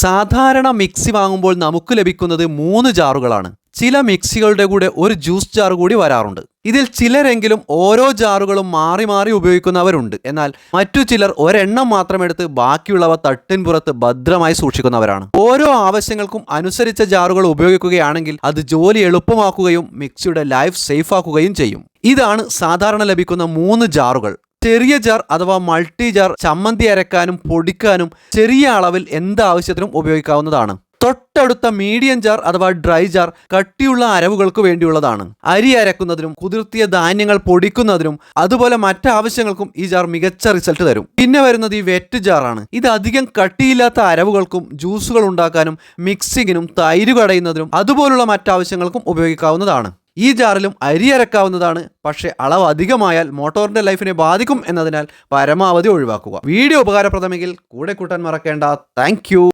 സാധാരണ മിക്സി വാങ്ങുമ്പോൾ നമുക്ക് ലഭിക്കുന്നത് 3 ജാറുകളാണ്. ചില മിക്സികളുടെ കൂടെ ഒരു ജ്യൂസ് ജാർ കൂടി വരാറുണ്ട്. ഇതിൽ ചിലരെങ്കിലും ഓരോ ജാറുകളും മാറി മാറി ഉപയോഗിക്കുന്നവരുണ്ട്. എന്നാൽ മറ്റു ചിലർ ഒരെണ്ണം മാത്രം എടുത്ത് ബാക്കിയുള്ളവ തട്ടിൻപുറത്ത് ഭദ്രമായി സൂക്ഷിക്കുന്നവരാണ്. ഓരോ ആവശ്യങ്ങൾക്കും അനുസരിച്ച ജാറുകൾ ഉപയോഗിക്കുകയാണെങ്കിൽ അത് ജോലി എളുപ്പമാക്കുകയും മിക്സിയുടെ ലൈഫ് സേഫ് ആക്കുകയും ചെയ്യും. ഇതാണ് സാധാരണ ലഭിക്കുന്ന 3 ജാറുകൾ. ചെറിയ ജാർ അഥവാ മൾട്ടി ജാർ ചമ്മന്തി അരക്കാനും പൊടിക്കാനും ചെറിയ അളവിൽ എന്താവശ്യത്തിനും ഉപയോഗിക്കാവുന്നതാണ്. തൊട്ടടുത്ത മീഡിയം ജാർ അഥവാ ഡ്രൈ ജാർ കട്ടിയുള്ള അരവുകൾക്ക് വേണ്ടിയുള്ളതാണ്. അരി അരക്കുന്നതിനും കുതിർത്തിയ ധാന്യങ്ങൾ പൊടിക്കുന്നതിനും അതുപോലെ മറ്റാവശ്യങ്ങൾക്കും ഈ ജാർ മികച്ച റിസൾട്ട് തരും. പിന്നെ വരുന്നത് ഈ വെറ്റ് ജാറാണ്. ഇത് അധികം കട്ടിയില്ലാത്ത അരവുകൾക്കും ജ്യൂസുകൾ ഉണ്ടാക്കാനും മിക്സിങ്ങിനും തൈര് കടയുന്നതിനും അതുപോലുള്ള മറ്റാവശ്യങ്ങൾക്കും ഉപയോഗിക്കാവുന്നതാണ്. ഈ ജാറിലും അരി അരക്കാവുന്നതാണ്. പക്ഷേ അളവ് അധികമായാൽ മോട്ടോറിന്റെ ലൈഫിനെ ബാധിക്കും എന്നതിനാൽ പരമാവധി ഒഴിവാക്കുക. വീഡിയോ ഉപകാരപ്രദമെങ്കിൽ കൂടെ കൂട്ടാൻ മറക്കേണ്ട. താങ്ക്